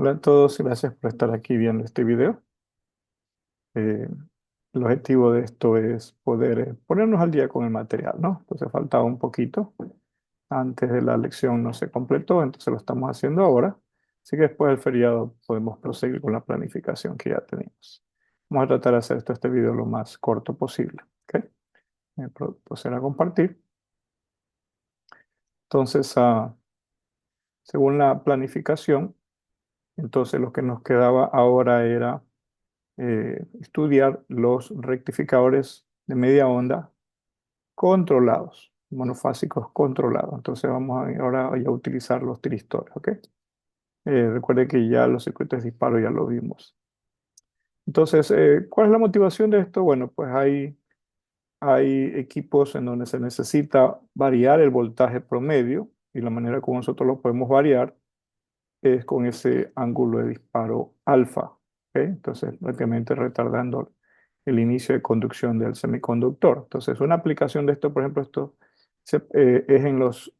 Hola a todos, gracias por estar aquí viendo este video. Eh, el objetivo de esto es poder ponernos al día con el material, ¿no? Entonces faltaba un poquito. Antes de la lección no se completó, entonces lo estamos haciendo ahora. Así que después del feriado podemos proseguir con la planificación que ya tenemos. Vamos a tratar de hacer este video lo más corto posible. ¿Ok? Proceder a compartir. Entonces, según la planificación, entonces lo que nos quedaba ahora era estudiar los rectificadores de media onda controlados, monofásicos controlados. Entonces vamos ahora a utilizar los tristores, ¿ok? Recuerde que ya los circuitos de disparo ya lo vimos. Entonces, ¿cuál es la motivación de esto? Bueno, pues hay equipos en donde se necesita variar el voltaje promedio y la manera como nosotros lo podemos variar es con ese ángulo de disparo alfa, ¿ok? Entonces, prácticamente retardando el inicio de conducción del semiconductor. Entonces, una aplicación de esto, por ejemplo, es en los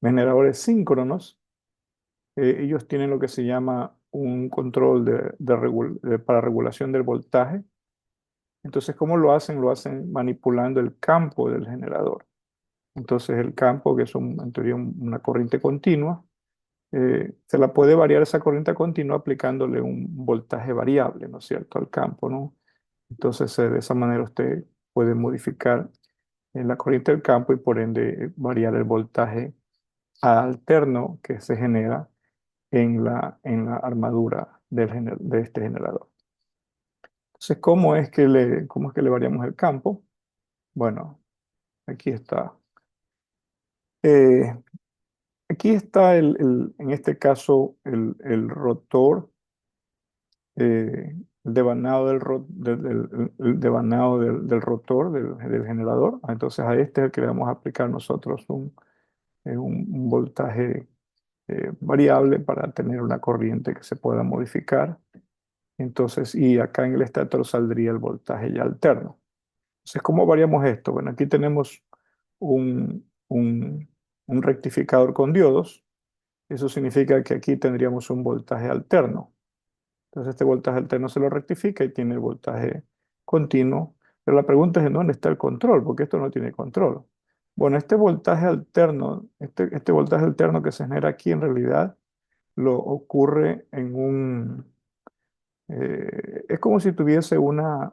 generadores síncronos. Ellos tienen lo que se llama un control para regulación del voltaje. Entonces, ¿cómo lo hacen? Lo hacen manipulando el campo del generador. Entonces, el campo, que es en teoría una corriente continua, se la puede variar esa corriente continua aplicándole un voltaje variable, ¿no es cierto?, al campo, ¿no? Entonces, de esa manera usted puede modificar la corriente del campo y por ende variar el voltaje alterno que se genera en la armadura de este generador. Entonces, cómo es que le variamos el campo? Bueno, aquí está. Eh, Aquí está en este caso el rotor, el devanado el devanado del rotor del generador. Entonces a este es el que le vamos a aplicar nosotros un voltaje variable para tener una corriente que se pueda modificar. Entonces, y acá en el estator saldría el voltaje ya alterno. Entonces, ¿cómo variamos esto? Bueno, aquí tenemos un rectificador con diodos. Eso significa que aquí tendríamos un voltaje alterno. Entonces este voltaje alterno se lo rectifica y tiene el voltaje continuo. Pero la pregunta es en dónde está el control, porque esto no tiene control. Bueno, este voltaje alterno que se genera aquí en realidad lo ocurre es como si tuviese una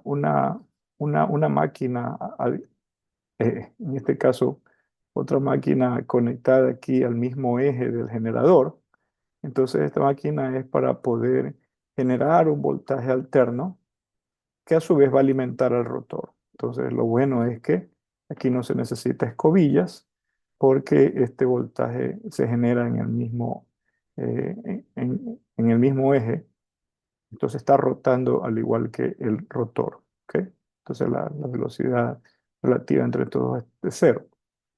máquina, en este caso otra máquina conectada aquí al mismo eje del generador. Entonces esta máquina es para poder generar un voltaje alterno que a su vez va a alimentar al rotor. Entonces lo bueno es que aquí no se necesita escobillas porque este voltaje se genera en el mismo, en el mismo eje. Entonces está rotando al igual que el rotor, ¿ok? Entonces la velocidad relativa entre todos es de cero.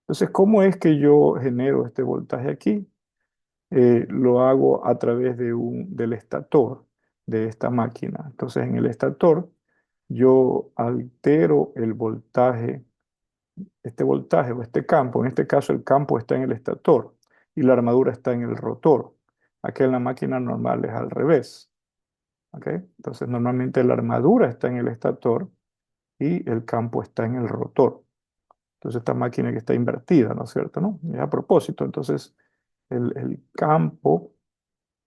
Entonces, ¿cómo es que yo genero este voltaje aquí? Lo hago a través del estator de esta máquina. Entonces, en el estator, yo altero el voltaje, este voltaje o este campo. En este caso, el campo está en el estator y la armadura está en el rotor. Aquí en la máquina normal es al revés. ¿Ok? Entonces, normalmente la armadura está en el estator y el campo está en el rotor. Entonces, esta máquina que está invertida, ¿no es cierto? ¿No? Y a propósito, entonces, el campo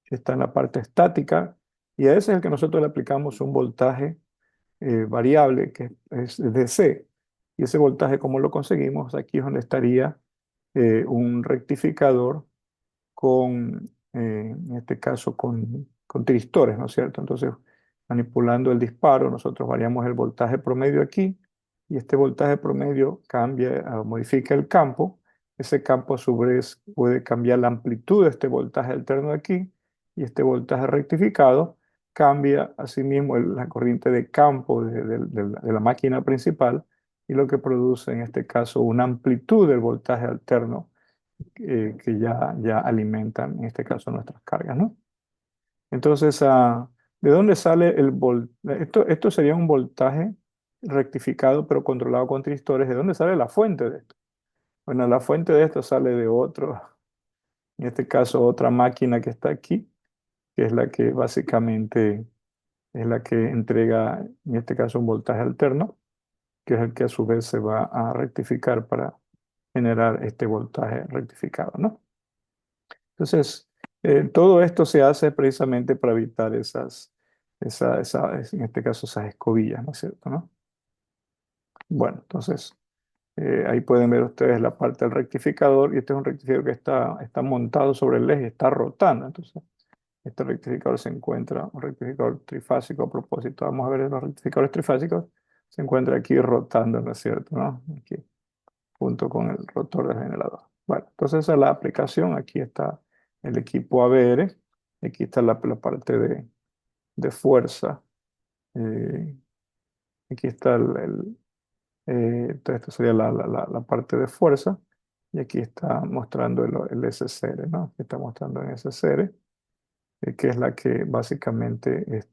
está en la parte estática y a ese es el que nosotros le aplicamos un voltaje variable que es DC. Y ese voltaje, ¿cómo lo conseguimos? Aquí es donde estaría un rectificador en este caso, con tristores, ¿no es cierto? Entonces, manipulando el disparo, nosotros variamos el voltaje promedio aquí y este voltaje promedio modifica el campo. Ese campo a su vez puede cambiar la amplitud de este voltaje alterno de aquí y este voltaje rectificado cambia asimismo la corriente de campo de la máquina principal y lo que produce en este caso una amplitud del voltaje alterno que ya alimentan, en este caso, nuestras cargas, ¿no? Entonces, ¿de dónde sale esto sería un voltaje rectificado, pero controlado con tristores. ¿De dónde sale la fuente de esto? Bueno, la fuente de esto sale de otro, en este caso, otra máquina que está aquí. que es la que básicamente es la que entrega, en este caso, un voltaje alterno, que es el que a su vez se va a rectificar para generar este voltaje rectificado, ¿no? Entonces, todo esto se hace precisamente para evitar en este caso, esas escobillas, ¿no es cierto, no? Bueno, entonces, ahí pueden ver ustedes la parte del rectificador, y este es un rectificador que está montado sobre el eje, está rotando. Entonces, este rectificador se encuentra, un rectificador trifásico, a propósito, vamos a ver los rectificadores trifásicos, se encuentra aquí rotando, ¿no es cierto, no? Aquí, junto con el rotor del generador. Bueno, entonces esa es la aplicación. Aquí está el equipo ABR, aquí está la parte de fuerza, eh, aquí está entonces esta sería la parte de fuerza, y aquí está mostrando el SCR, ¿no? Aquí está mostrando el SCR, que es la que básicamente es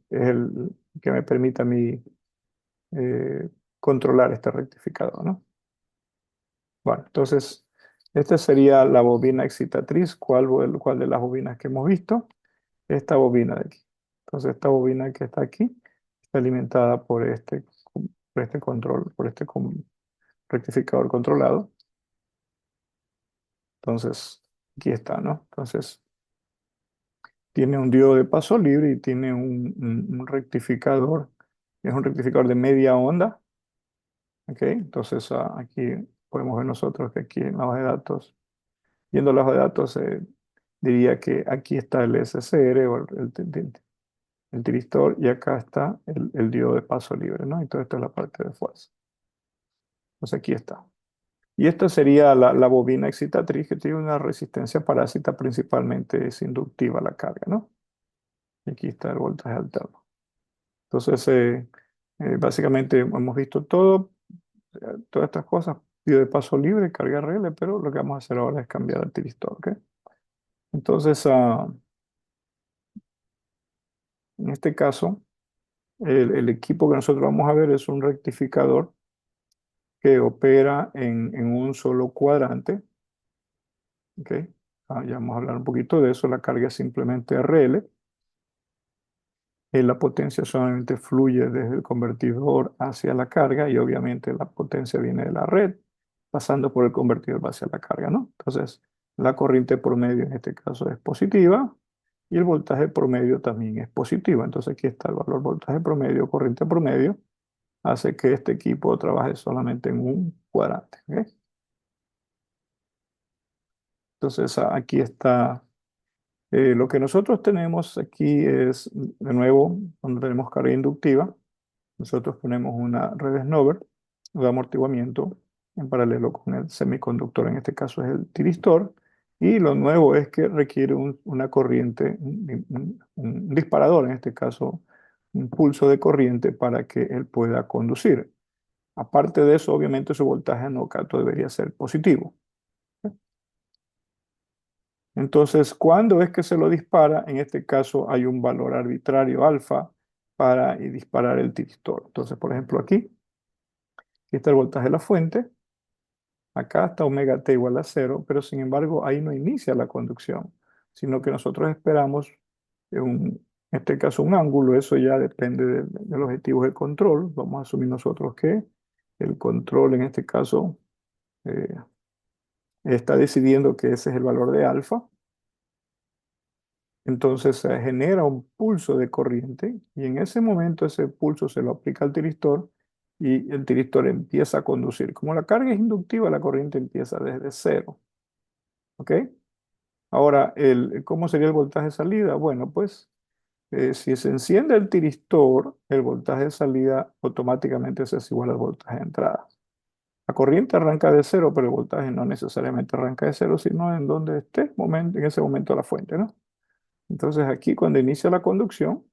el que me permite a mí controlar este rectificador, ¿no? Bueno, entonces, esta sería la bobina excitatriz. ¿Cuál de las bobinas que hemos visto? Esta bobina de aquí. Entonces, esta bobina que está aquí está alimentada por este control, rectificador controlado. Entonces, aquí está, ¿no? Entonces, tiene un diodo de paso libre y tiene un rectificador. Es un rectificador de media onda. ¿Ok? Entonces, aquí podemos ver nosotros que aquí en la base de datos, viendo la base de datos, diría que aquí está el SCR o el tiristor, y acá está el diodo de paso libre, ¿no? Y todo esto es la parte de fuerza. Entonces aquí está. Y esta sería la bobina excitatriz, que tiene una resistencia parásita, principalmente es inductiva a la carga, ¿no? Y aquí está el voltaje alterno. Entonces, básicamente hemos visto todas estas cosas, diodo de paso libre, carga RL, pero lo que vamos a hacer ahora es cambiar el tiristor, ¿ok? Entonces, en este caso, el equipo que nosotros vamos a ver es un rectificador que opera en un solo cuadrante. ¿Ok? Ya vamos a hablar un poquito de eso. La carga es simplemente RL. La potencia solamente fluye desde el convertidor hacia la carga, y obviamente la potencia viene de la red, pasando por el convertidor hacia la carga, ¿no? Entonces, la corriente promedio en este caso es positiva, y el voltaje promedio también es positivo. Entonces, aquí está el valor voltaje promedio, corriente promedio, hace que este equipo trabaje solamente en un cuadrante. ¿Ok? Entonces, aquí está. Lo que nosotros tenemos aquí es, de nuevo, cuando tenemos carga inductiva, nosotros ponemos una redes de amortiguamiento en paralelo con el semiconductor, en este caso es el tiristor, y lo nuevo es que requiere una corriente, un disparador, en este caso un pulso de corriente, para que él pueda conducir. Aparte de eso, obviamente su voltaje no cato debería ser positivo. Entonces, ¿cuándo es que se lo dispara? En este caso hay un valor arbitrario alfa para disparar el tiristor. Entonces, por ejemplo, aquí está el voltaje de la fuente, acá está omega t igual a cero, pero sin embargo ahí no inicia la conducción, sino que nosotros esperamos, en este caso, un ángulo. Eso ya depende de los objetivos de control. Vamos a asumir nosotros que el control en este caso eh, está decidiendo que ese es el valor de alfa. Entonces se genera un pulso de corriente, y en ese momento ese pulso se lo aplica al tiristor, y el tiristor empieza a conducir. Como la carga es inductiva, la corriente empieza desde cero. ¿Ok? Ahora, ¿cómo sería el voltaje de salida? Bueno, pues si se enciende el tiristor, el voltaje de salida automáticamente se es igual al voltaje de entrada. La corriente arranca de cero, pero el voltaje no necesariamente arranca de cero, sino en donde esté en ese momento la fuente, ¿no? Entonces aquí, cuando inicia la conducción,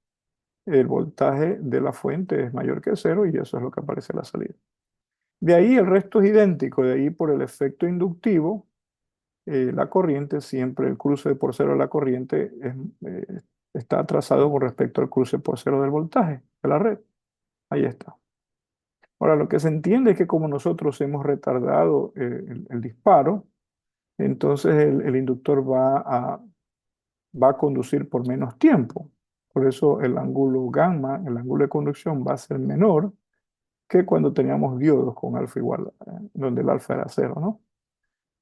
el voltaje de la fuente es mayor que cero, y eso es lo que aparece en la salida. De ahí el resto es idéntico. De ahí, por el efecto inductivo, la corriente siempre, el cruce por cero de la corriente está trazado con respecto al cruce por cero del voltaje de la red. Ahí está. Ahora, lo que se entiende es que como nosotros hemos retardado el disparo, entonces el inductor va va a conducir por menos tiempo. Por eso el ángulo gamma, el ángulo de conducción, va a ser menor que cuando teníamos diodos con alfa igual, donde el alfa era cero, ¿no?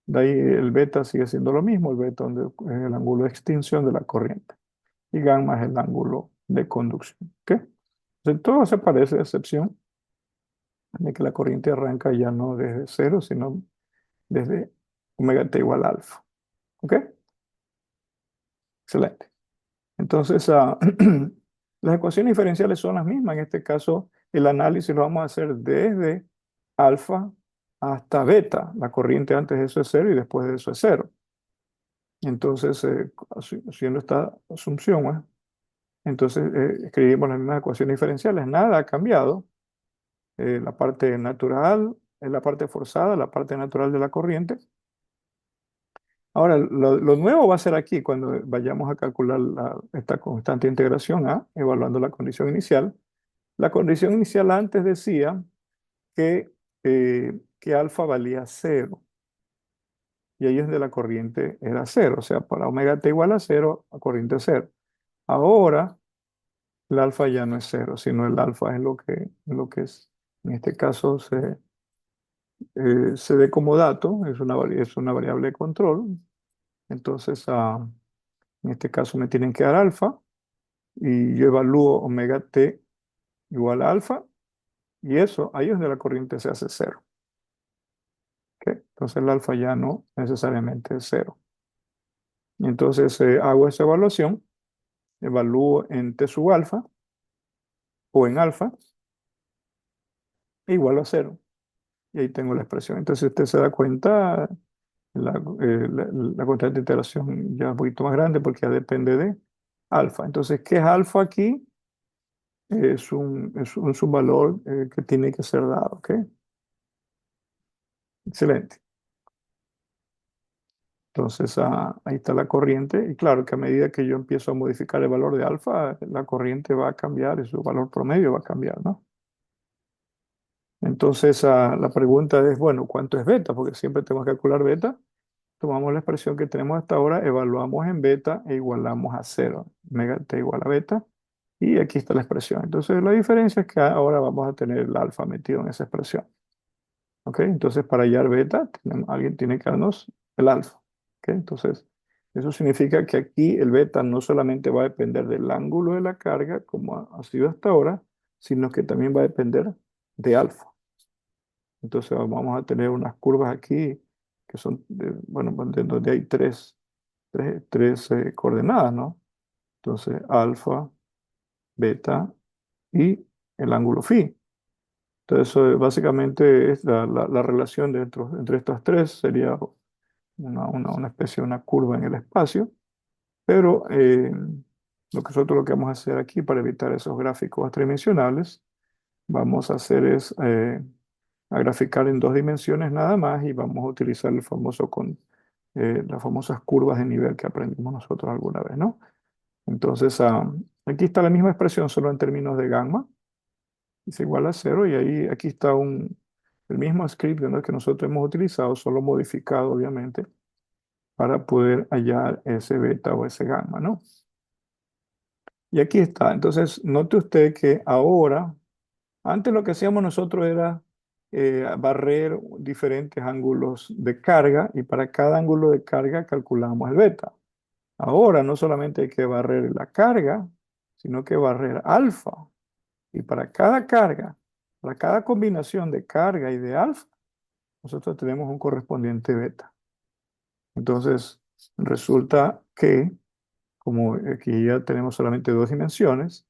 De ahí el beta sigue siendo lo mismo, el beta donde es el ángulo de extinción de la corriente. Y gamma es el ángulo de conducción. ¿Ok? Entonces todo se parece, a excepción de que la corriente arranca ya no desde cero, sino desde omega t igual a alfa. ¿Ok? Excelente. Entonces, las ecuaciones diferenciales son las mismas. En este caso, el análisis lo vamos a hacer desde alfa hasta beta. La corriente antes de eso es cero y después de eso es cero. Entonces, haciendo esta asunción, entonces escribimos las mismas ecuaciones diferenciales. Nada ha cambiado. La parte natural, la parte forzada, la parte natural de la corriente. Ahora, lo nuevo va a ser aquí, cuando vayamos a calcular esta constante de integración A, evaluando la condición inicial. La condición inicial antes decía que alfa valía cero, y ahí es de la corriente era cero, o sea, para omega t igual a cero, la corriente es cero. Ahora, el alfa ya no es cero, sino el alfa es lo que es. En este caso se dé como dato, es una variable de control. Entonces, en este caso me tienen que dar alfa y yo evalúo omega t igual a alfa y eso, ahí es donde la corriente se hace cero. ¿Ok? Entonces el alfa ya no necesariamente es cero. Y entonces hago esa evaluación, evalúo en t sub alfa o en alfa igual a cero. Y ahí tengo la expresión. Entonces usted se da cuenta, la constante de iteración ya es un poquito más grande porque ya depende de alfa. Entonces, ¿qué es alfa aquí? Es un valor que tiene que ser dado, ¿ok? Excelente. Entonces, ahí está la corriente. Y claro que a medida que yo empiezo a modificar el valor de alfa, la corriente va a cambiar y su valor promedio va a cambiar, ¿no? Entonces, la pregunta es, bueno, ¿cuánto es beta? Porque siempre tenemos que calcular beta. Tomamos la expresión que tenemos hasta ahora, evaluamos en beta e igualamos a cero. Omega t igual a beta. Y aquí está la expresión. Entonces, la diferencia es que ahora vamos a tener el alfa metido en esa expresión. ¿Ok? Entonces, para hallar beta, alguien tiene que darnos el alfa. ¿Ok? Entonces, eso significa que aquí el beta no solamente va a depender del ángulo de la carga, como ha sido hasta ahora, sino que también va a depender de alfa. Entonces, vamos a tener unas curvas aquí que son, bueno, donde hay tres coordenadas, ¿no? Entonces, alfa, beta y el ángulo phi. Entonces, eso básicamente es la relación entre estas tres, sería una especie de una curva en el espacio, pero nosotros lo que vamos a hacer aquí para evitar esos gráficos tridimensionales, vamos a hacer es a graficar en dos dimensiones nada más y vamos a utilizar las famosas curvas de nivel que aprendimos nosotros alguna vez, ¿no? Entonces, aquí está la misma expresión, solo en términos de gamma, es igual a cero, y ahí aquí está el mismo script, ¿no?, que nosotros hemos utilizado, solo modificado, obviamente, para poder hallar ese beta o ese gamma, ¿no? Y aquí está. Entonces, note usted que ahora, antes lo que hacíamos nosotros era barrer diferentes ángulos de carga y para cada ángulo de carga calculamos el beta. Ahora no solamente hay que barrer la carga, sino que barrer alfa. Y para cada carga, para cada combinación de carga y de alfa, nosotros tenemos un correspondiente beta. Entonces, resulta que, como aquí ya tenemos solamente dos dimensiones,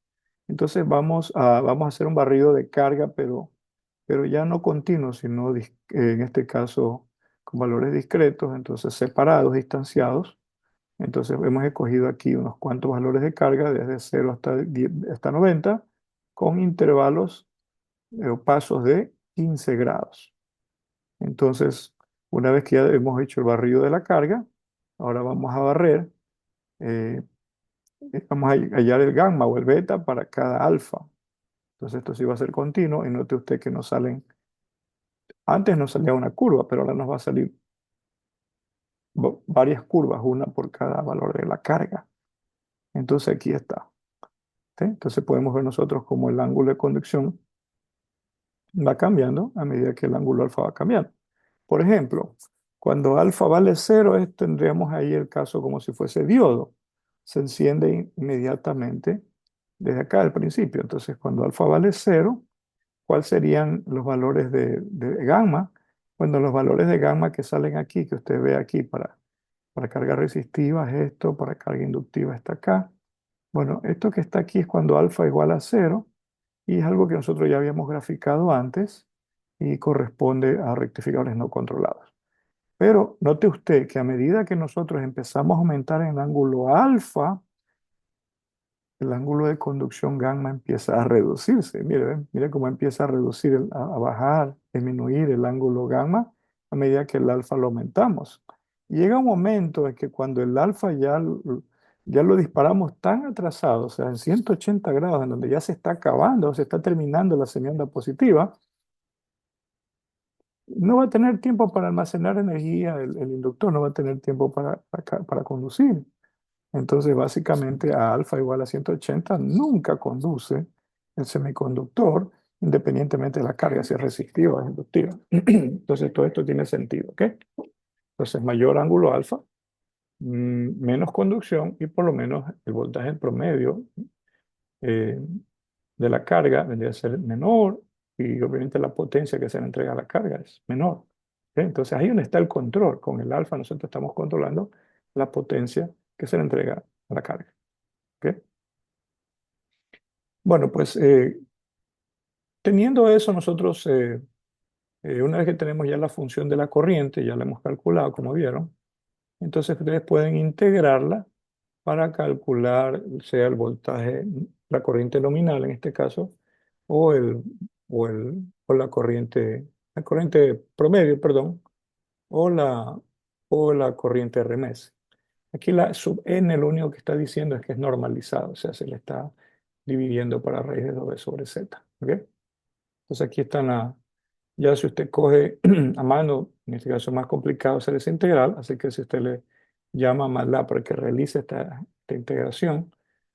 entonces vamos a hacer un barrido de carga, pero ya no continuo, sino en este caso con valores discretos, entonces separados, distanciados. Entonces hemos escogido aquí unos cuantos valores de carga, desde 0 hasta 90, con intervalos o pasos de 15 grados. Entonces, una vez que ya hemos hecho el barrido de la carga, ahora vamos a barrer, eh, vamos a hallar el gamma o el beta para cada alfa. Entonces esto sí va a ser continuo y note usted que nos salen, antes nos salía una curva, pero ahora nos va a salir varias curvas, una por cada valor de la carga. Entonces aquí está. ¿Sí? Entonces podemos ver nosotros cómo el ángulo de conducción va cambiando a medida que el ángulo alfa va cambiando. Por ejemplo, cuando alfa vale cero, tendríamos ahí el caso como si fuese diodo. Se enciende inmediatamente desde acá al principio. Entonces, cuando alfa vale cero, ¿cuáles serían los valores de gamma? Bueno, los valores de gamma que salen aquí, que usted ve aquí para carga resistiva es esto, para carga inductiva está acá. Bueno, esto que está aquí es cuando alfa igual a cero y es algo que nosotros ya habíamos graficado antes y corresponde a rectificadores no controlados. Pero note usted que a medida que nosotros empezamos a aumentar en el ángulo alfa, el ángulo de conducción gamma empieza a reducirse. Mire, mire cómo empieza a reducir, a bajar, disminuir el ángulo gamma a medida que el alfa lo aumentamos. Y llega un momento en que cuando el alfa ya lo disparamos tan atrasado, o sea, en 180 grados, en donde ya se está acabando, se está terminando la semionda positiva, no va a tener tiempo para almacenar energía, el inductor no va a tener tiempo para conducir. Entonces, básicamente, a alfa igual a 180 nunca conduce el semiconductor, independientemente de la carga, si es resistiva o es inductiva. Entonces, todo esto tiene sentido, ¿ok? Entonces, mayor ángulo alfa, menos conducción y por lo menos el voltaje promedio eh, de la carga vendría a ser menor y obviamente la potencia que se le entrega a la carga es menor. ¿Ok? Entonces, ahí donde está el control. Con el alfa nosotros estamos controlando la potencia que se le entrega a la carga. ¿Ok? Bueno, pues teniendo eso, nosotros, una vez que tenemos ya la función de la corriente, ya la hemos calculado, como vieron, entonces ustedes pueden integrarla para calcular, sea el voltaje, la corriente nominal en este caso, o, o la corriente promedio, perdón, o la corriente RMS. Aquí la sub n lo único que está diciendo es que es normalizado, o sea, se le está dividiendo para raíz de 2b sobre z. ¿Ok? Entonces aquí están ya si usted coge a mano, en este caso es más complicado hacer esa integral, así que si usted le llama a MATLAB para que realice esta integración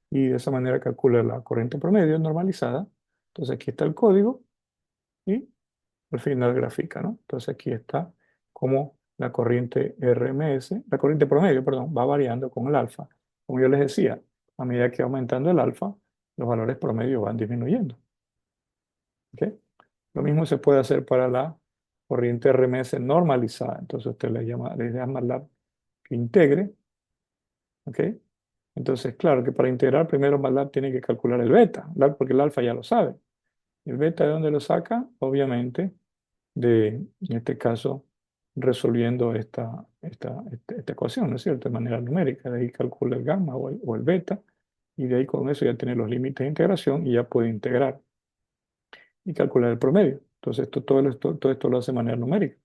y de esa manera calcula la corriente promedio normalizada, entonces aquí está el código y al final grafica, ¿no? Entonces aquí está como la corriente RMS, la corriente promedio, perdón, va variando con el alfa. Como yo les decía, a medida que va aumentando el alfa, los valores promedio van disminuyendo. ¿Ok? Lo mismo se puede hacer para la corriente RMS normalizada. Entonces usted le llama MATLAB que integre. ¿Ok? Entonces, claro que para integrar primero MATLAB tiene que calcular el beta, porque el alfa ya lo sabe. ¿El beta de dónde lo saca? Obviamente en este caso, resolviendo esta ecuación, ¿no es cierto? De manera numérica. De ahí calcula el gamma o el beta y de ahí con eso ya tiene los límites de integración y ya puede integrar y calcular el promedio. Entonces, todo esto lo hace de manera numérica.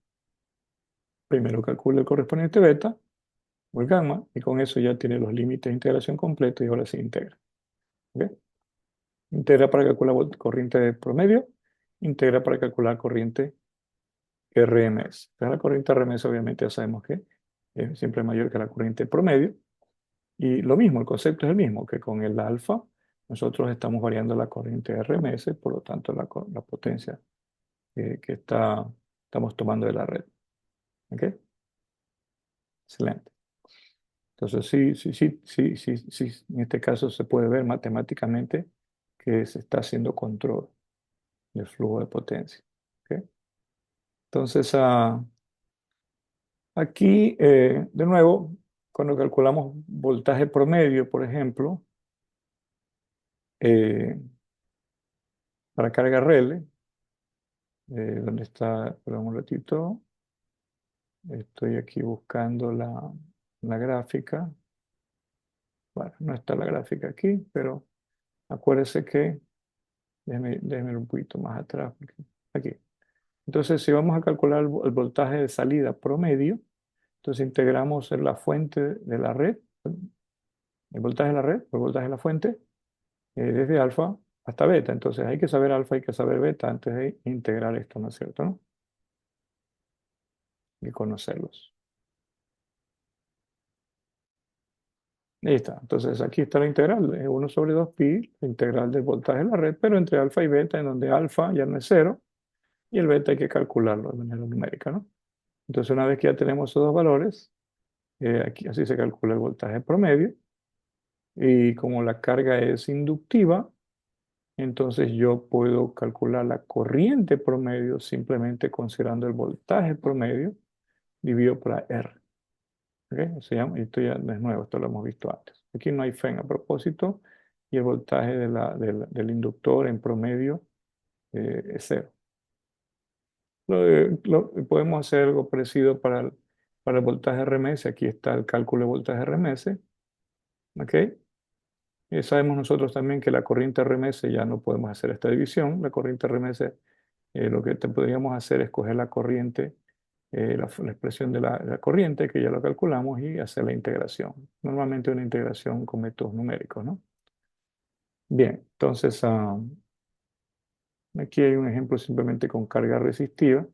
Primero calcula el correspondiente beta o el gamma y con eso ya tiene los límites de integración completos y ahora se integra. ¿Ok? Integra para calcular corriente de promedio, integra para calcular corriente RMS. Entonces, la corriente RMS obviamente ya sabemos que es siempre mayor que la corriente promedio. Y lo mismo, el concepto es el mismo, que con el alfa nosotros estamos variando la corriente RMS, por lo tanto la potencia que estamos tomando de la red. ¿Ok? Excelente. Entonces, sí, en este caso se puede ver matemáticamente que se está haciendo control del flujo de potencia. ¿Ok? Entonces, aquí, de nuevo, cuando calculamos voltaje promedio, por ejemplo, eh, para carga relé, ¿dónde está? Perdón un ratito. Estoy aquí buscando la gráfica. Bueno, no está la gráfica aquí, pero acuérdese que, déjeme ir un poquito más atrás. Aquí. Entonces, si vamos a calcular el voltaje de salida promedio, entonces integramos en la fuente de la red, el voltaje de la red, el voltaje de la fuente, desde alfa hasta beta. Entonces hay que saber alfa, hay que saber beta antes de integrar esto, ¿no es cierto? ¿No? Y conocerlos. Ahí está. Entonces aquí está la integral, es 1 sobre 2pi, la integral del voltaje de la red, pero entre alfa y beta, en donde alfa ya no es cero, y el beta hay que calcularlo de manera numérica, ¿no? Entonces una vez que ya tenemos esos dos valores, aquí así se calcula el voltaje promedio, y como la carga es inductiva, entonces yo puedo calcular la corriente promedio simplemente considerando el voltaje promedio dividido por R. ¿Ok? Esto ya no es nuevo, esto lo hemos visto antes. Aquí no hay FEN a propósito y el voltaje del inductor en promedio es cero. Podemos hacer algo parecido para el voltaje RMS. Aquí está el cálculo de voltaje RMS. ¿Ok? Sabemos nosotros también que la corriente RMS ya no podemos hacer esta división. La corriente RMS, lo que podríamos hacer es coger la corriente, la expresión de la corriente, que ya lo calculamos, y hacer la integración. Normalmente una integración con métodos numéricos, ¿no? Bien, entonces aquí hay un ejemplo simplemente con carga resistiva.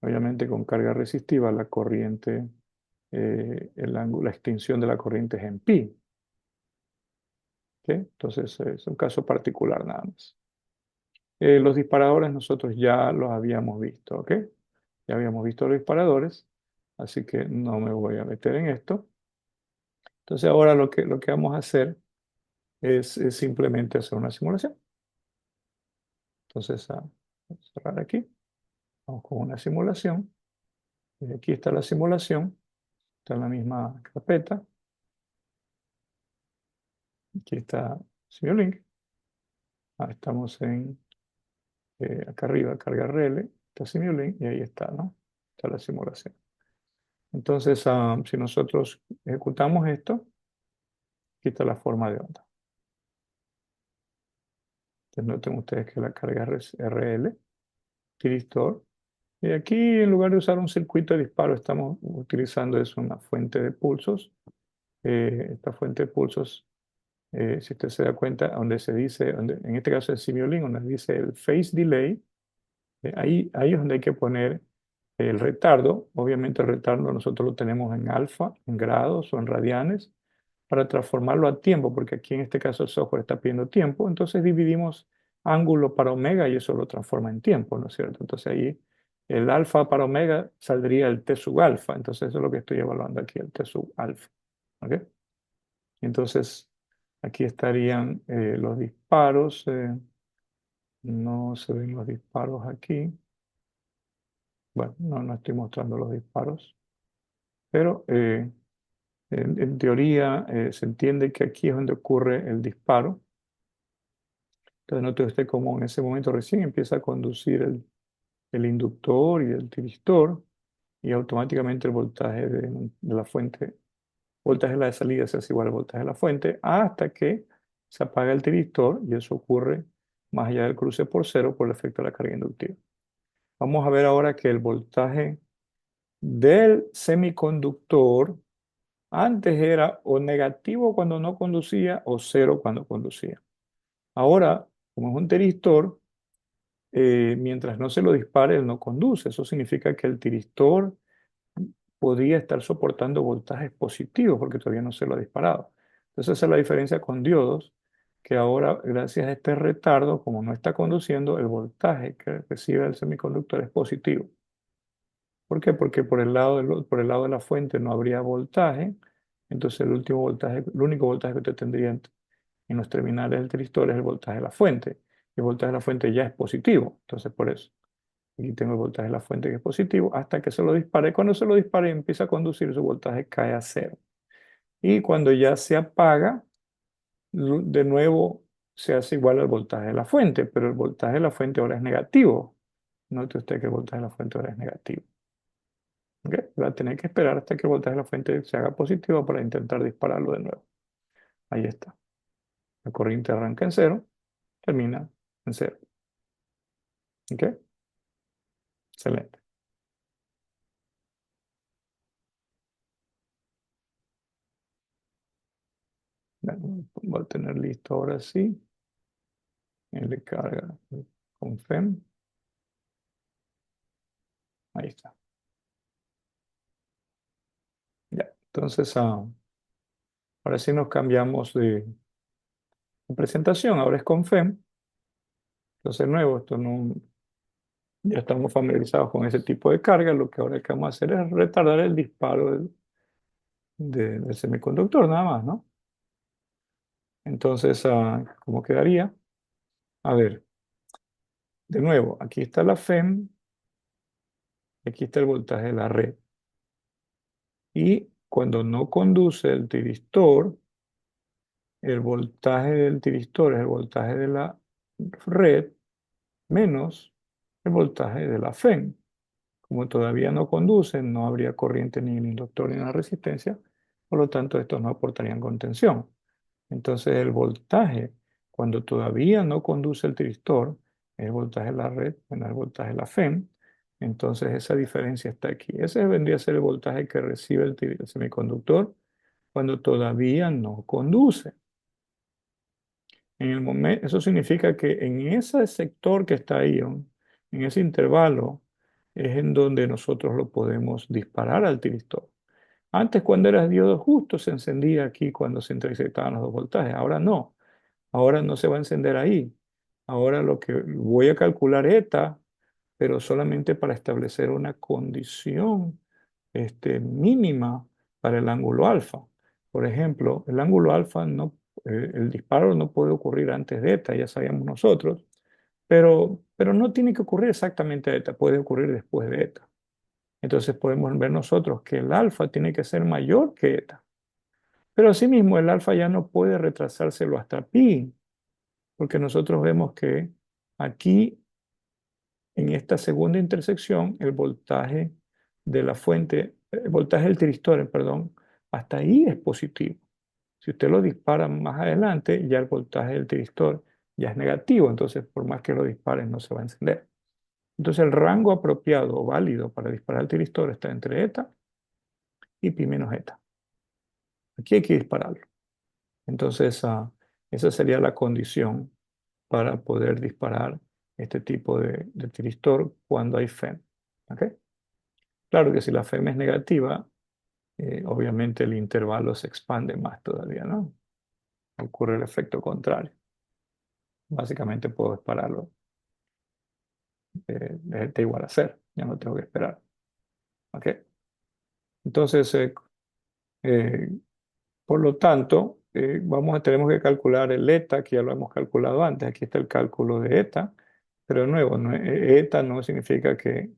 Obviamente con carga resistiva la corriente, la extinción de la corriente es en pi. ¿Ok? Entonces es un caso particular nada más. Los disparadores nosotros ya los habíamos visto, ¿ok? Ya habíamos visto los disparadores, así que no me voy a meter en esto. Entonces ahora lo que vamos a hacer es simplemente hacer una simulación. Entonces, vamos a cerrar aquí. Vamos con una simulación. Y aquí está la simulación. Está en la misma carpeta. Aquí está Simulink. Estamos acá arriba, carga RL. Está Simulink y ahí está, ¿no? Está la simulación. Entonces, si nosotros ejecutamos esto, aquí está la forma de onda. Entonces, noten ustedes que la carga es RL, tiristor. Y aquí, en lugar de usar un circuito de disparo, estamos utilizando una fuente de pulsos. Esta fuente de pulsos, si usted se da cuenta, donde se dice, en este caso es Simulink, donde dice el phase delay, ahí es donde hay que poner el retardo. Obviamente el retardo nosotros lo tenemos en alfa, en grados o en radianes, para transformarlo a tiempo, porque aquí en este caso el software está pidiendo tiempo, entonces dividimos ángulo para omega y eso lo transforma en tiempo, ¿no es cierto? Entonces ahí el alfa para omega saldría el T sub alfa, entonces eso es lo que estoy evaluando aquí, el T sub alfa. ¿Ok? Entonces aquí estarían los disparos, no se ven los disparos aquí. Bueno, no estoy mostrando los disparos, pero en teoría se entiende que aquí es donde ocurre el disparo. Entonces note usted cómo en ese momento recién empieza a conducir el inductor y el tiristor y automáticamente el voltaje de la fuente, voltaje de la salida se hace igual al voltaje de la fuente hasta que se apaga el tiristor y eso ocurre más allá del cruce por cero por el efecto de la carga inductiva. Vamos a ver ahora que el voltaje del semiconductor antes era o negativo cuando no conducía o cero cuando conducía. Ahora, como es un tiristor, mientras no se lo dispare, él no conduce. Eso significa que el tiristor podría estar soportando voltajes positivos porque todavía no se lo ha disparado. Entonces, esa es la diferencia con diodos, que ahora, gracias a este retardo, como no está conduciendo, el voltaje que recibe el semiconductor es positivo. ¿Por qué? Porque por el lado de la fuente no habría voltaje, entonces el único voltaje que usted tendría en los terminales del tristor es el voltaje de la fuente. El voltaje de la fuente ya es positivo, entonces por eso. Aquí tengo el voltaje de la fuente que es positivo hasta que se lo dispare. Cuando se lo dispare y empieza a conducir, su voltaje cae a cero. Y cuando ya se apaga, de nuevo se hace igual al voltaje de la fuente, pero el voltaje de la fuente ahora es negativo. Note usted que el voltaje de la fuente ahora es negativo. ¿Ok? Va a tener que esperar hasta que el voltaje de la fuente se haga positivo para intentar dispararlo de nuevo. Ahí está. La corriente arranca en cero, termina en cero. ¿Ok? Excelente. Bueno, voy a tener listo ahora sí. Le carga con FEM. Ahí está. Ya. Entonces, Ahora sí nos cambiamos de presentación, ahora es con FEM. Entonces, de nuevo, esto no, ya estamos familiarizados con ese tipo de carga. Lo que ahora que vamos a hacer es retardar el disparo del semiconductor, nada más, ¿no? Entonces, ¿cómo quedaría? A ver, de nuevo, aquí está la FEM, aquí está el voltaje de la red. Y cuando no conduce el tiristor, el voltaje del tiristor es el voltaje de la red menos el voltaje de la FEM. Como todavía no conducen, no habría corriente ni en el inductor ni en la resistencia, por lo tanto estos no aportarían contención. Entonces el voltaje, cuando todavía no conduce el tiristor, es el voltaje de la red menos el voltaje de la FEM. Entonces esa diferencia está aquí. Ese vendría a ser el voltaje que recibe el semiconductor cuando todavía no conduce. En el momento, eso significa que en ese sector que está ahí, en ese intervalo, es en donde nosotros lo podemos disparar al tiristor. Antes, cuando era diodo justo, se encendía aquí cuando se intersectaban los dos voltajes. Ahora no. Ahora no se va a encender ahí. Ahora lo que voy a calcular eta, pero solamente para establecer una condición mínima para el ángulo alfa. Por ejemplo, el ángulo alfa no, el disparo no puede ocurrir antes de eta, ya sabíamos nosotros, pero no tiene que ocurrir exactamente a eta, puede ocurrir después de eta. Entonces podemos ver nosotros que el alfa tiene que ser mayor que eta. Pero asimismo el alfa ya no puede retrasárselo hasta pi, porque nosotros vemos que aquí en esta segunda intersección el voltaje de la fuente, el voltaje del tiristor, perdón, hasta ahí es positivo. Si usted lo dispara más adelante, ya el voltaje del tiristor ya es negativo, entonces por más que lo disparen no se va a encender. Entonces el rango apropiado o válido para disparar el tiristor está entre eta y pi menos eta. Aquí hay que dispararlo. Entonces esa sería la condición para poder disparar este tipo de tiristor cuando hay FEM. ¿Ok? Claro que si la FEM es negativa, obviamente el intervalo se expande más todavía, ¿no? Ocurre el efecto contrario. Básicamente puedo dispararlo de t igual a cero. Ya no tengo que esperar. ¿Ok? Entonces, eh, por lo tanto, tenemos que calcular el eta, que ya lo hemos calculado antes. Aquí está el cálculo de eta. Pero de nuevo, eta no significa que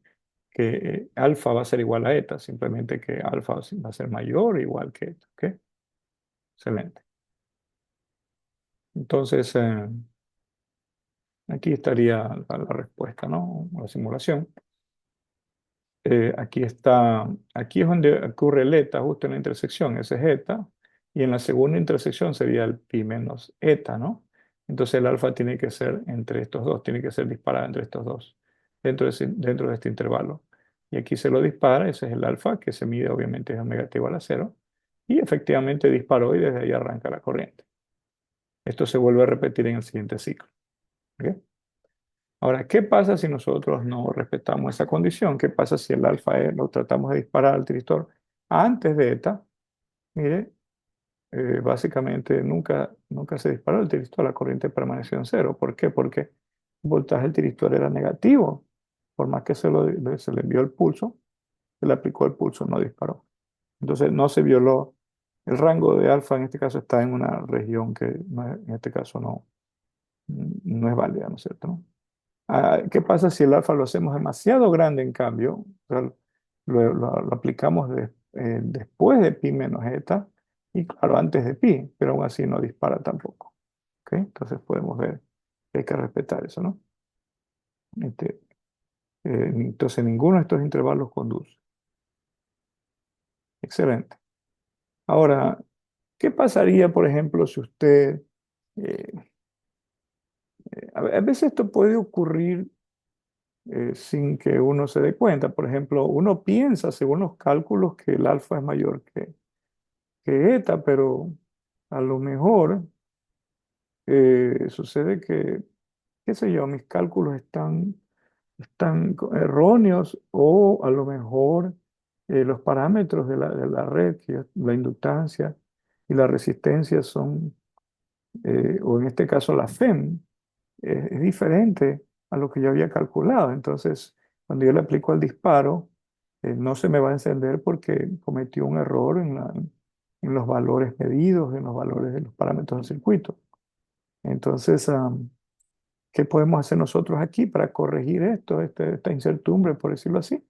alfa va a ser igual a eta, simplemente que alfa va a ser mayor o igual que eta. ¿Ok? Excelente. Entonces, aquí estaría la respuesta, ¿no? La simulación. Aquí está, aquí es donde ocurre el eta, justo en la intersección, ese es eta, y en la segunda intersección sería el pi menos eta, ¿no? Entonces el alfa tiene que ser entre estos dos, tiene que ser disparado entre estos dos, dentro de este intervalo. Y aquí se lo dispara, ese es el alfa, que se mide obviamente es negativo a la cero, y efectivamente disparó y desde ahí arranca la corriente. Esto se vuelve a repetir en el siguiente ciclo. ¿Ok? Ahora, ¿qué pasa si nosotros no respetamos esa condición? ¿Qué pasa si el alfa lo tratamos de disparar al tiristor antes de eta? Mire, básicamente nunca se disparó el tiristor, la corriente permaneció en cero. ¿Por qué? Porque el voltaje del tiristor era negativo. Por más que se le envió el pulso, se le aplicó el pulso, no disparó. Entonces no se violó. El rango de alfa en este caso está en una región que en este caso no es válida, ¿no es cierto? ¿No? ¿Qué pasa si el alfa lo hacemos demasiado grande en cambio? O sea, lo aplicamos después de pi menos eta y claro, antes de pi, pero aún así no dispara tampoco. ¿Ok? Entonces podemos ver que hay que respetar eso, ¿no? Este, entonces ninguno de estos intervalos conduce. Excelente. Ahora, ¿qué pasaría, por ejemplo, si usted... eh, a veces esto puede ocurrir sin que uno se dé cuenta. Por ejemplo, uno piensa, según los cálculos, que el alfa es mayor que eta, pero a lo mejor sucede que, qué sé yo, mis cálculos están erróneos o a lo mejor los parámetros de la red, que es la inductancia, y las resistencias son, o en este caso la FEM, es diferente a lo que yo había calculado. Entonces, cuando yo le aplico el disparo, no se me va a encender porque cometió un error en los valores medidos, en los valores de los parámetros del circuito. Entonces, ¿qué podemos hacer nosotros aquí para corregir esto, esta incertidumbre, por decirlo así?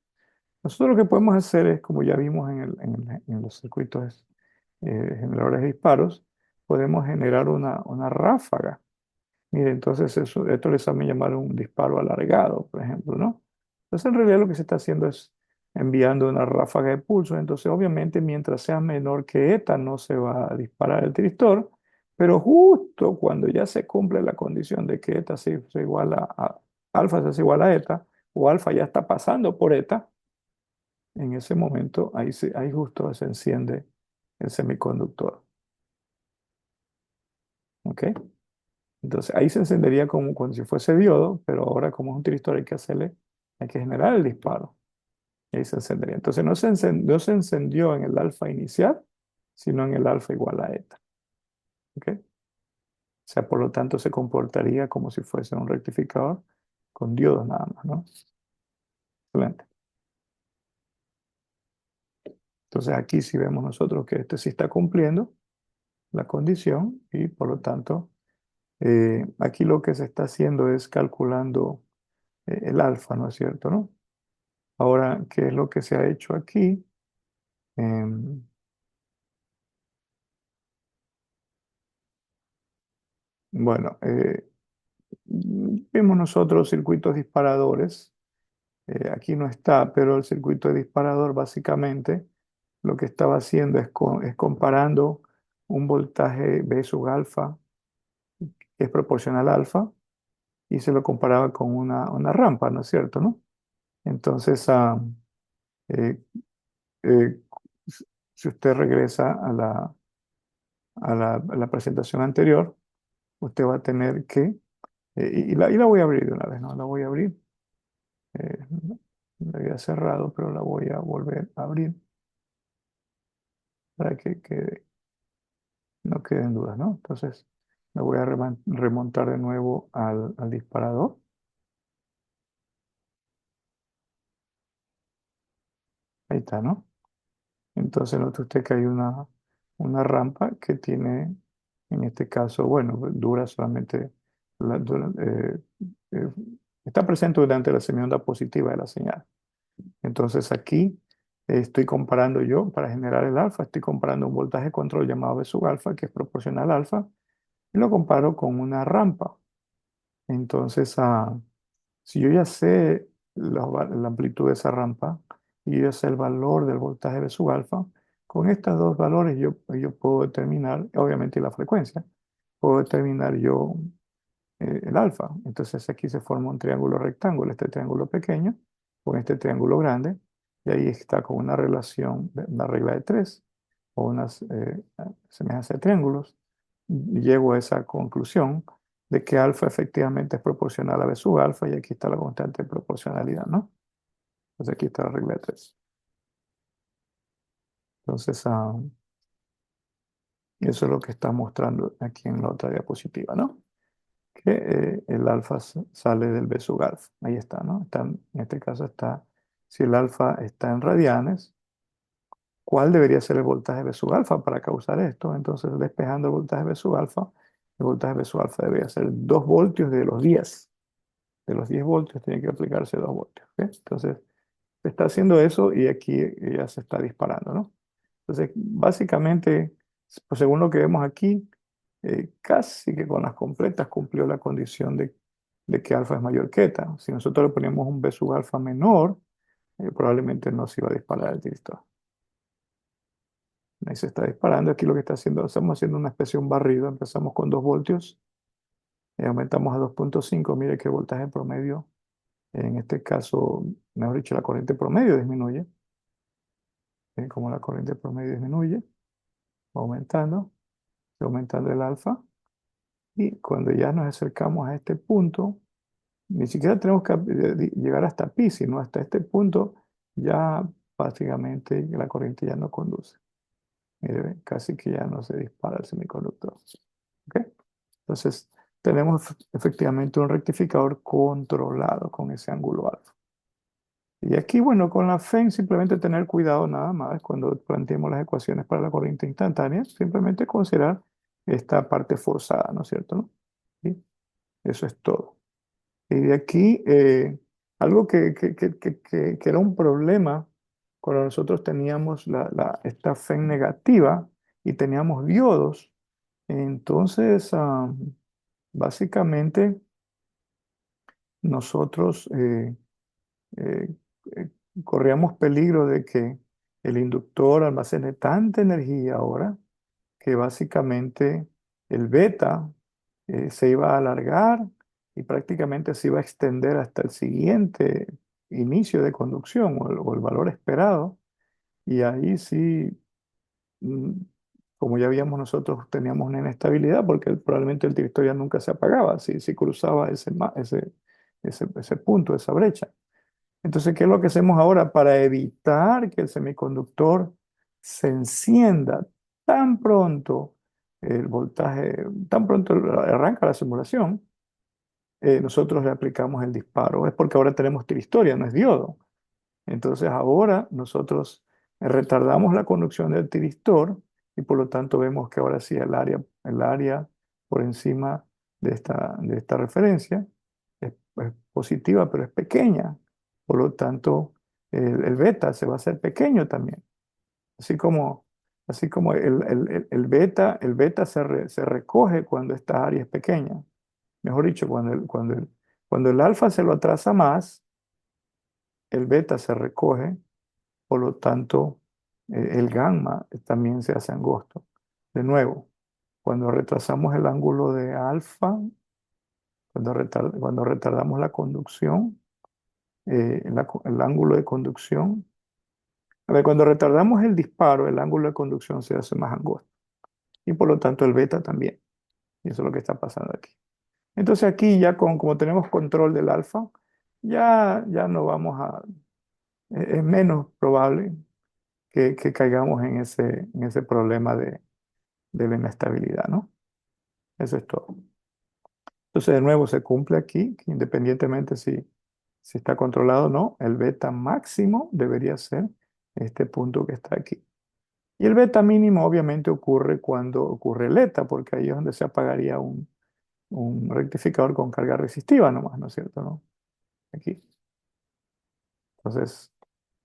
Nosotros lo que podemos hacer es, como ya vimos en los circuitos generadores de disparos, podemos generar una ráfaga. Mire, entonces esto les sabe llamar un disparo alargado, por ejemplo, ¿no? Entonces, en realidad lo que se está haciendo es enviando una ráfaga de pulsos. Entonces, obviamente, mientras sea menor que eta, no se va a disparar el tristor, pero justo cuando ya se cumple la condición de que eta se iguala alfa se hace igual a eta, o alfa ya está pasando por eta, en ese momento ahí justo se enciende el semiconductor. ¿Ok? Entonces ahí se encendería como si fuese diodo, pero ahora como es un tristor hay que generar el disparo. Y ahí se encendería. Entonces no se encendió en el alfa inicial, sino en el alfa igual a eta. ¿Ok? O sea, por lo tanto se comportaría como si fuese un rectificador con diodos nada más, ¿no? Excelente. Entonces aquí sí vemos nosotros que este sí está cumpliendo la condición y por lo tanto aquí lo que se está haciendo es calculando el alfa, ¿no es cierto, no? Ahora, ¿qué es lo que se ha hecho aquí? Em, bueno, vimos nosotros circuitos disparadores. Aquí no está, pero el circuito de disparador básicamente lo que estaba haciendo es comparando un voltaje V sub alfa, que es proporcional a alfa, y se lo comparaba con una rampa, ¿no es cierto, no? Entonces, eh, eh, si usted regresa a la presentación anterior, usted va a tener que, y la voy a abrir de una vez, ¿no? La voy a abrir. No, la había cerrado, pero la voy a volver a abrir para que no queden dudas, ¿no? Entonces, la voy a remontar de nuevo al disparador. Ahí está, ¿no? Entonces, nota usted que hay una rampa que tiene, en este caso, bueno, dura solamente, eh, está presente durante la semionda positiva de la señal. Entonces aquí estoy comparando yo, para generar el alfa, estoy comparando un voltaje control llamado V sub alfa, que es proporcional al alfa, y lo comparo con una rampa. Entonces, si yo ya sé la amplitud de esa rampa y yo ya sé el valor del voltaje V sub alfa, con estos dos valores yo puedo determinar, obviamente y la frecuencia, puedo determinar yo el alfa. Entonces aquí se forma un triángulo rectángulo, este triángulo pequeño con este triángulo grande, y ahí está con una relación, una regla de tres, o unas semejanza de triángulos, y llego a esa conclusión de que alfa efectivamente es proporcional a B sub alfa, y aquí está la constante de proporcionalidad, ¿no? Entonces aquí está la regla de tres. Entonces, eso es lo que está mostrando aquí en la otra diapositiva, ¿no? Que el alfa sale del B sub alfa. Ahí está, ¿no? En este caso está, si el alfa está en radianes, ¿cuál debería ser el voltaje B sub alfa para causar esto? Entonces, despejando el voltaje B sub alfa, el voltaje B sub alfa debería ser 2 voltios de los 10. De los 10 voltios tiene que aplicarse 2 voltios. ¿Ok? Entonces, se está haciendo eso y aquí ya se está disparando, ¿no? Entonces, básicamente, pues según lo que vemos aquí, casi que con las completas cumplió la condición de que alfa es mayor que eta. Si nosotros le poníamos un B sub alfa menor, probablemente no se iba a disparar el tristor. Ahí se está disparando. Aquí lo que está haciendo, estamos haciendo una especie de un barrido. Empezamos con 2 voltios, aumentamos a 2,5. Mire que el voltaje promedio, en este caso, mejor dicho, la corriente promedio disminuye. Como la corriente promedio disminuye, va aumentando el alfa. Y cuando ya nos acercamos a este punto, ni siquiera tenemos que llegar hasta pi, sino hasta este punto ya básicamente la corriente ya no conduce. Mire, ve, casi que ya no se dispara el semiconductor. ¿Ok? Entonces, tenemos efectivamente un rectificador controlado con ese ángulo alfa. Y aquí, bueno, con la FEN simplemente tener cuidado nada más cuando planteemos las ecuaciones para la corriente instantánea, simplemente considerar esta parte forzada, ¿no es cierto? ¿No? ¿Sí? Eso es todo. Y de aquí, algo que era un problema cuando nosotros teníamos esta FEN negativa y teníamos diodos, entonces, básicamente, nosotros eh, eh, corríamos peligro de que el inductor almacene tanta energía ahora que básicamente el beta se iba a alargar y prácticamente se iba a extender hasta el siguiente inicio de conducción o el valor esperado. Y ahí sí, mm, como ya habíamos nosotros, teníamos una inestabilidad porque probablemente el director ya nunca se apagaba si cruzaba ese punto, esa brecha. Entonces, ¿qué es lo que hacemos ahora para evitar que el semiconductor se encienda tan pronto el voltaje, tan pronto arranca la simulación? Nosotros le aplicamos el disparo. Es porque ahora tenemos tiristoria, no es diodo. Entonces ahora nosotros retardamos la conducción del tiristor y por lo tanto vemos que ahora sí el área por encima de esta referencia es positiva, pero es pequeña. Por lo tanto, el beta se va a hacer pequeño también. Así como, así como el beta se recoge cuando esta área es pequeña. Mejor dicho, cuando el alfa se lo atrasa más, el beta se recoge, por lo tanto, el gamma también se hace angosto. De nuevo, cuando retrasamos el ángulo de alfa, cuando retardamos la conducción, el ángulo de conducción, a ver, cuando retardamos el disparo, el ángulo de conducción se hace más angosto. Y por lo tanto el beta también. Y eso es lo que está pasando aquí. Entonces aquí ya como tenemos control del alfa, ya no vamos es menos probable que caigamos en ese problema de la inestabilidad, ¿no? Eso es todo. Entonces, de nuevo, se cumple aquí, que independientemente si está controlado o no, el beta máximo debería ser este punto que está aquí. Y el beta mínimo obviamente ocurre cuando ocurre el eta, porque ahí es donde se apagaría un rectificador con carga resistiva nomás, ¿no es cierto? ¿No? Aquí. Entonces,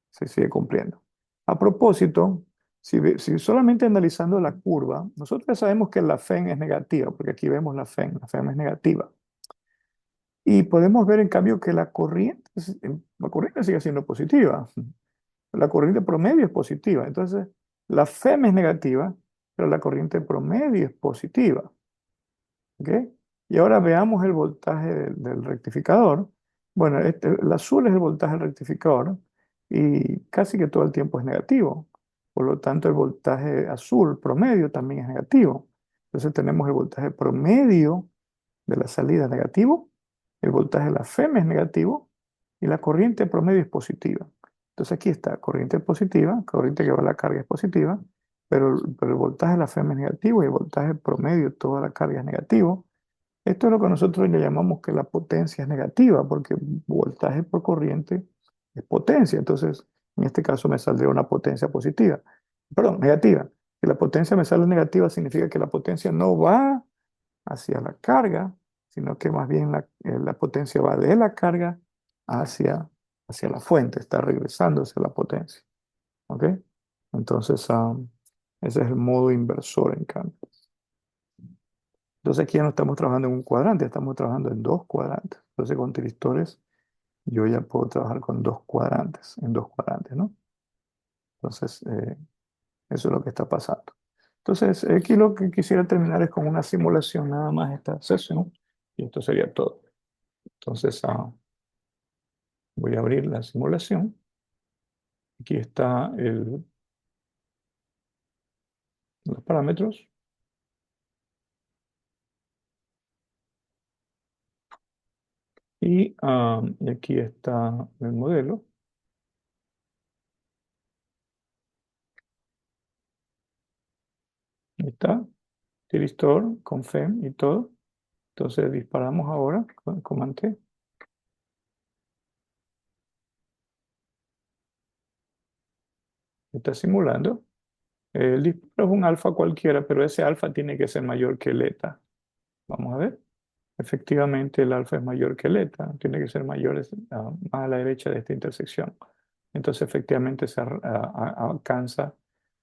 se sigue cumpliendo. A propósito, si solamente analizando la curva, nosotros ya sabemos que la FEN es negativa, porque aquí vemos la FEN es negativa. Y podemos ver en cambio que la corriente sigue siendo positiva. La corriente promedio es positiva. Entonces, la FEM es negativa, pero la corriente promedio es positiva. ¿Ok? Y ahora veamos el voltaje del rectificador. Bueno, el azul es el voltaje del rectificador y casi que todo el tiempo es negativo. Por lo tanto, el voltaje azul promedio también es negativo. Entonces tenemos el voltaje promedio de la salida negativo, el voltaje de la FEM es negativo y la corriente promedio es positiva. Entonces aquí está, corriente positiva, corriente que va a la carga es positiva, pero el voltaje de la FEM es negativo y el voltaje promedio, toda la carga es negativo. Esto es lo que nosotros le llamamos que la potencia es negativa, porque voltaje por corriente es potencia. Entonces, en este caso me saldría una potencia positiva, perdón, negativa. Si la potencia me sale negativa, significa que la potencia no va hacia la carga, sino que más bien la potencia va de la carga hacia, hacia la fuente, está regresando hacia la potencia. ¿Ok? Entonces, ese es el modo inversor en cambio. Entonces aquí ya no estamos trabajando en un cuadrante, estamos trabajando en dos cuadrantes. Entonces con tristores yo ya puedo trabajar con dos cuadrantes, en dos cuadrantes, ¿no? Entonces eso es lo que está pasando. Entonces aquí lo que quisiera terminar es con una simulación nada más esta sesión y esto sería todo. Entonces voy a abrir la simulación. Aquí está los parámetros y aquí está el modelo. Ahí está, tiristor con FEM y todo. Entonces disparamos ahora con Command T. Está simulando. El disparo es un alfa cualquiera, pero ese alfa tiene que ser mayor que el eta. Vamos a ver. Efectivamente, el alfa es mayor que el eta. Tiene que ser mayor más a la derecha de esta intersección. Entonces, efectivamente, alcanza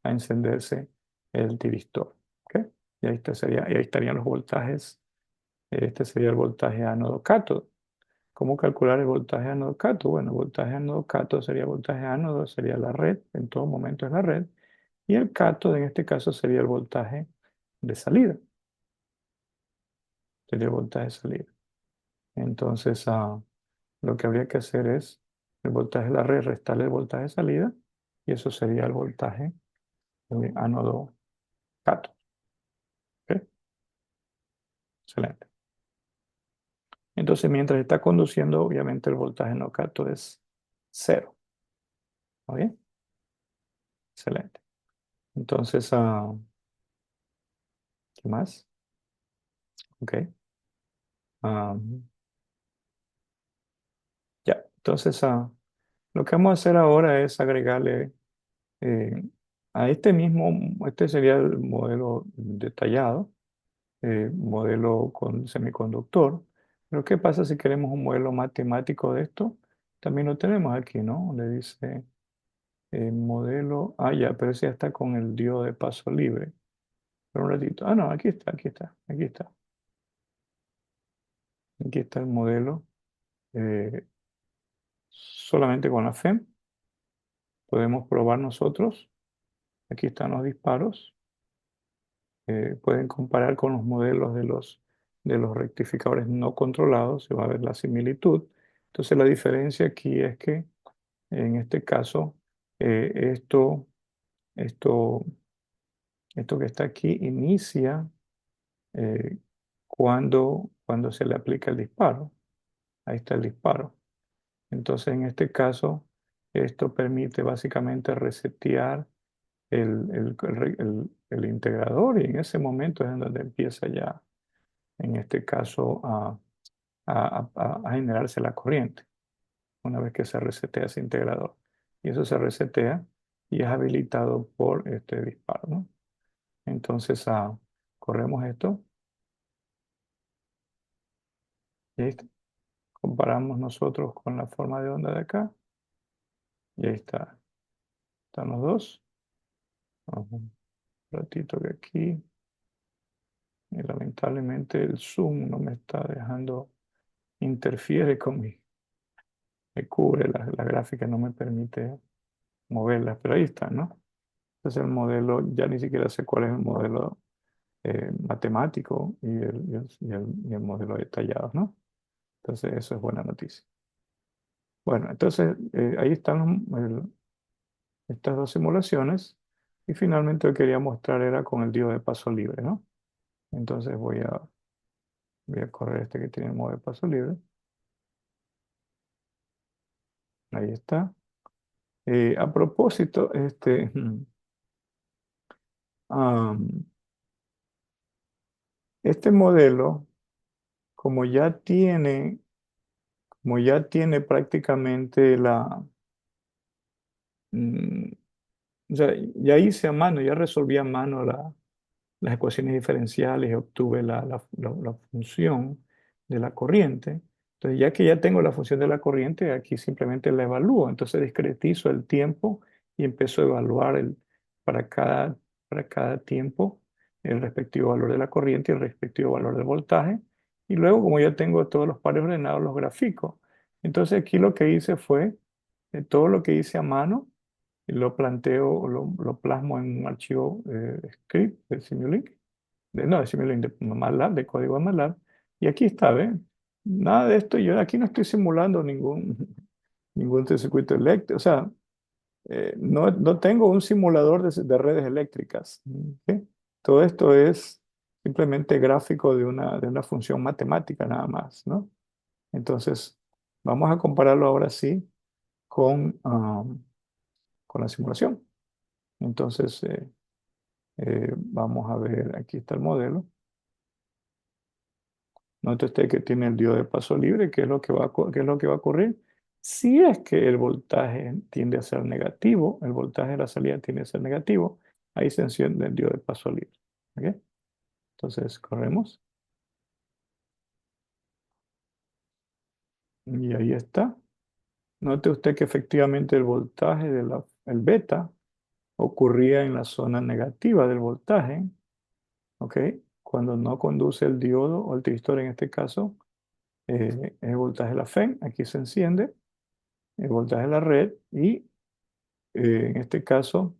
a encenderse el tiristor. ¿Ok? Y y ahí estarían los voltajes. Este sería el voltaje ánodo-cátodo. ¿Cómo calcular el voltaje ánodo-cátodo? Bueno, el voltaje ánodo-cátodo sería voltaje ánodo, sería la red, en todo momento es la red. Y el cátodo en este caso sería el voltaje de salida. Sería el voltaje de salida. Entonces, lo que habría que hacer es el voltaje de la red, restarle el voltaje de salida, y eso sería el voltaje de ánodo-cátodo. ¿Ok? Excelente. Entonces, mientras está conduciendo, obviamente el voltaje no cátodo es cero. ¿Está bien? Excelente. Entonces, ¿qué más? Ok. Ah, ya. Entonces, lo que vamos a hacer ahora es agregarle eh, a este mismo, este sería el modelo detallado, modelo con semiconductor. Pero ¿qué pasa si queremos un modelo matemático de esto? También lo tenemos aquí, ¿no? Le dice modelo, ya, pero ese ya está con el diodo de paso libre. Pero un ratito. No, aquí está, aquí está, aquí está. Aquí está el modelo. eh, Solamente con la FEM podemos probar nosotros. Aquí están los disparos. Pueden comparar con los modelos de los rectificadores no controlados, se va a ver la similitud. Entonces la diferencia aquí es que en este caso eh, esto, esto, esto que está aquí inicia eh, cuando se le aplica el disparo. Ahí está el disparo. Entonces en este caso esto permite básicamente resetear el integrador y en ese momento es en donde empieza ya, en este caso, a generarse la corriente una vez que se resetea ese integrador. Y eso se resetea y es habilitado por este disparo, ¿no? Entonces, corremos esto y ahí comparamos nosotros con la forma de onda de acá y ahí está, están los dos. Vamos un ratito que aquí, y lamentablemente el zoom no me está dejando, interfiere con me cubre la gráfica, no me permite moverlas, pero ahí está, ¿no? Entonces el modelo, ya ni siquiera sé cuál es el modelo matemático y el modelo detallado, ¿no? Entonces eso es buena noticia. Bueno, entonces ahí están estas dos simulaciones y finalmente lo que quería mostrar era con el diodo de paso libre, ¿no? Entonces voy a correr este que tiene el modo de paso libre. Ahí está. A propósito, am, este modelo, como ya tiene, como ya tiene prácticamente mm, o sea, ya hice a mano, ya resolví a mano las ecuaciones diferenciales y obtuve la función de la corriente. Entonces, ya que ya tengo la función de la corriente, aquí simplemente la evalúo. Entonces, discretizo el tiempo y empiezo a evaluar para para cada tiempo el respectivo valor de la corriente y el respectivo valor del voltaje. Y luego, como ya tengo todos los pares ordenados, los grafico. Entonces, aquí lo que hice fue todo lo que hice a mano y lo planteo, lo plasmo en un archivo script de Simulink, no, de Simulink, de MATLAB, de código de MATLAB. Y aquí está, ¿ven? Nada de esto, yo aquí no estoy simulando ningún circuito eléctrico, o sea, no tengo un simulador de redes eléctricas. ¿Ok? Todo esto es simplemente gráfico de una función matemática nada más, ¿no? Entonces, vamos a compararlo ahora sí con, con la simulación. Entonces, Vamos a ver, aquí está el modelo. Note usted que tiene el diodo de paso libre, ¿qué es lo que va a, qué es lo que va a ocurrir? Si es que el voltaje tiende a ser negativo, el voltaje de la salida tiende a ser negativo, ahí se enciende el diodo de paso libre. ¿Ok? Entonces, corremos. Y ahí está. Note usted que efectivamente el voltaje el beta ocurría en la zona negativa del voltaje, ¿ok? Cuando no conduce el diodo o el tristor en este caso, el voltaje de la FEN, aquí se enciende, el voltaje de la red y en este caso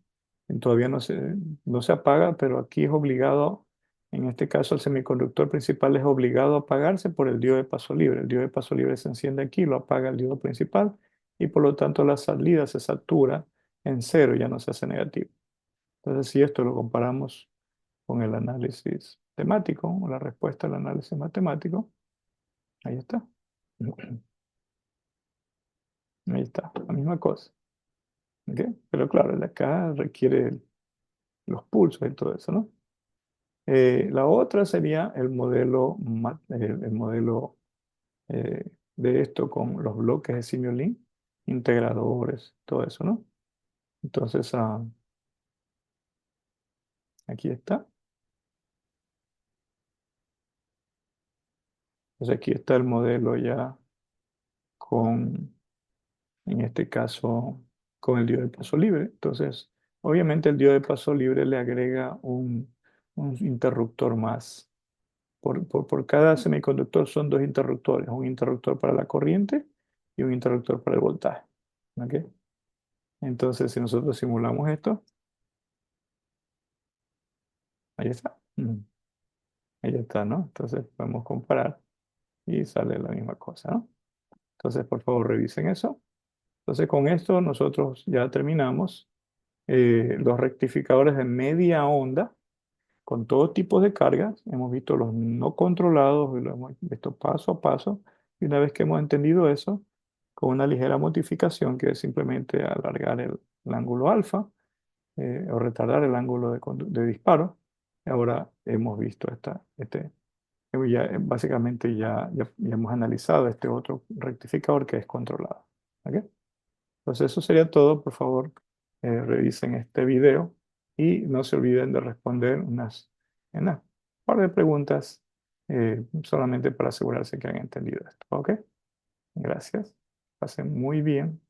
todavía no se apaga, pero aquí es obligado, en este caso el semiconductor principal es obligado a apagarse por el diodo de paso libre. El diodo de paso libre se enciende aquí, lo apaga el diodo principal y por lo tanto la salida se satura en cero, ya no se hace negativo. Entonces, si esto lo comparamos con el análisis temático, o la respuesta al análisis matemático, ahí está. Ahí está, la misma cosa. ¿Ok? Pero claro, el de acá requiere los pulsos y todo eso, ¿no? La otra sería el modelo, el modelo de esto con los bloques de Simulink, integradores, todo eso, ¿no? Entonces, aquí está. Entonces, aquí está el modelo ya con, en este caso, con el diodo de paso libre. Entonces, obviamente el diodo de paso libre le agrega un interruptor más. Por cada semiconductor son dos interruptores, un interruptor para la corriente y un interruptor para el voltaje. ¿Ok? Entonces, si nosotros simulamos esto, ahí está. Ahí está, ¿no? Entonces podemos comparar y sale la misma cosa, ¿no? Entonces, por favor, revisen eso. Entonces, con esto nosotros ya terminamos los rectificadores de media onda con todo tipo de cargas. Hemos visto los no controlados y lo hemos visto paso a paso. Y una vez que hemos entendido eso, con una ligera modificación que es simplemente alargar el ángulo alfa o retardar el ángulo de disparo, ahora hemos visto básicamente ya hemos analizado este otro rectificador que es controlado. ¿Ok? Entonces eso sería todo. Por favor, revisen este video y no se olviden de responder unas par de preguntas solamente para asegurarse que han entendido esto. ¿Ok? Gracias. Pasen muy bien.